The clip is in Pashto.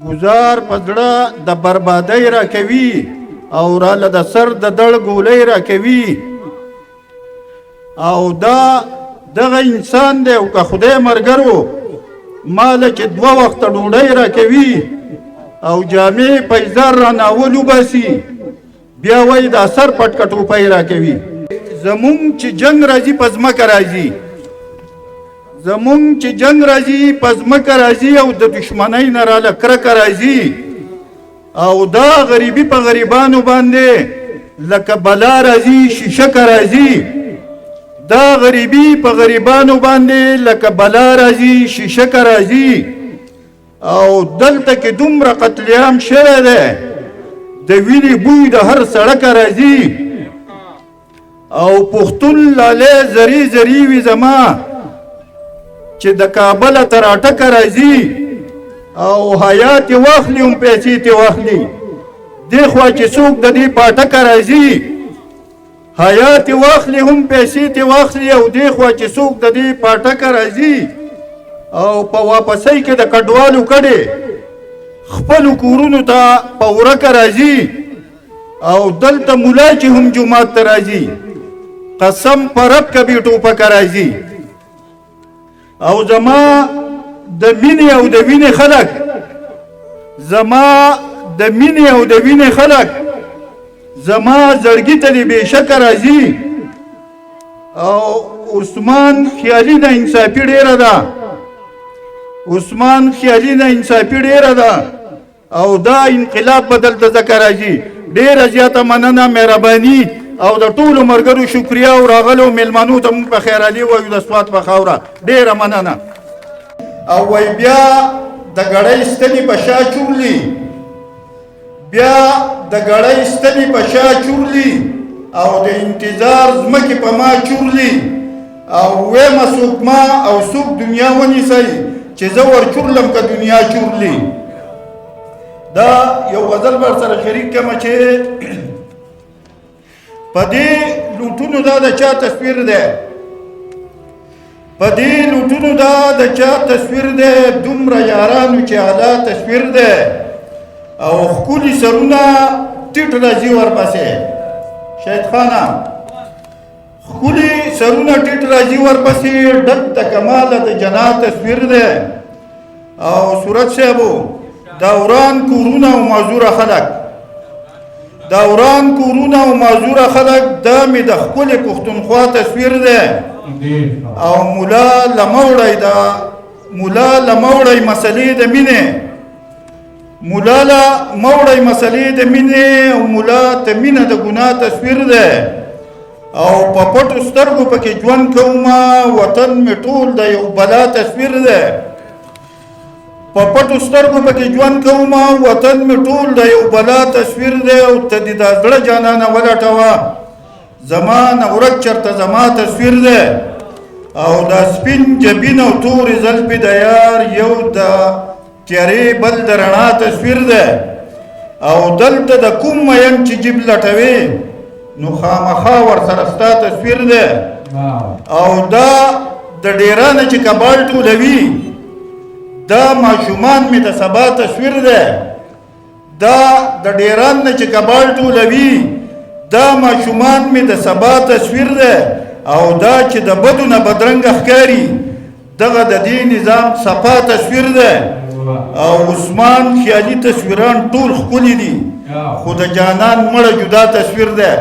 گزار پزړه د بربادۍ را کوي او راله د سر د دړ ګولۍ را کوي او دا دغه انسان دی او که خدای مرګرو ماله چې 2 وخته ډوډۍ را کوي او جامې پیزار را ناول وباسي بیا وایي دا سر پټ کټوپۍ را کوي. زمونږ چې جنگ راځي په ځمکه راځي، زمونږ چې جنگ راځي په ځمکه راځي او د دشمنۍ نه راله کرکه راځي او دا غریبي په غریبانو باندې لکه بلا راځي شیشکه راځي، دا غریبي په غریبانو باندې لکه بلا راځي شیشکه راځي او دلته کې دومره قتل عام شوی دی د وینې بوی د هر سړک راځي او پښتون لالی زری زری وي زما چې د کابل تر اټکه راځي او حیات واخلي هم پیسې ته واخلي دې خوا چې څوک د دې پاټکه راځي حیات واخلي هم پیسې ته واخلي او دې خوا چې څوک د دې پاټکه راځي او په واپسۍ کې د کډوالو کډې خپلو کورونو ته په ورکه راځي او دلته ملا چې هم جومات ته راځي قسم په رب کبي ټوپکه راځي او زما د مینې او د وینې خلک زما د مینې او د وینې خلک زما زړګي ته دې بېشکه راځي او عثمان خیالي نه انصافي ډېره ده، عثمان خیالي نه انصافي ډېره ده او دا انقلاب به دلته ځکه راځي. ډېره زیاته مننه مهرباني او د ټولو ملګرو شکریه او راغلو میلمنو ته موږ په خیرالي وایو د سوات په خاوره ډېره مننه. او وای بیا د ګړۍ ستنې په شا چورلي، بیا د ګړۍ ستنې په شا چورلي او د انتظار ځمکې په ما چورلي او ویمه څوک ما او څوک دنیا ونیسئ چې زه ور چورلم که دنیا چورلي. دا یو غزل بر سره شریک کمه چې په دې لوټونو دا د چا تصویر دی، په دې لوټونو دا د چا تصویر دی، دومره یارانو چې اعلی تصویر دی او ښکلي سرونه ټیټ راځي ورپسې شهید خانه ښکلي سرونه ټیټ راځي ورپسې ډک د کماله د جنات تصویر دی او صورت صاحبو دوران کورونه او معذوره خلک، دوران کورونه او معذوره خلک دا مې د ښکلې پښتونخوا تصویر دی او مولا لموړی دا مولا لموړی مسلې د مینې، مولا لموړی مسلې د مینې او مولا ته مینه د ګناه تصویر دی او په پټو سترګو پکې ژوند کومه وطن مې ټول د یو بلا تصویر دی، په پټو سترګو پکې ژوند کومه وطن مې ټول د یو بلا تصویر دی او ته دې دا زړه جانانه ولټوه زما نه ورک چېرته زما تصویر دی او دا سپین جبین او تورې زلفې د یار یو د تیارې بل د رڼا تصویر دی او دلته د کوم مین چې جیب لټوي نو خامخا ورسره ستا تصویر دی او دا د ډیرانه چې کبال ټولوي دا ماشومان مې د سبا تصویر دی، دا د ډیران نه چې کبال ټولوي دا ماشومان مې د سبا تصویر دی او دا چې د بدو نه بدرنګه ښکاري دغه د دې نظام صفا تصویر دی او عثمان خیالي تصویران ټول ښکلي دي خو د جانان مړه جدا تصویر دی.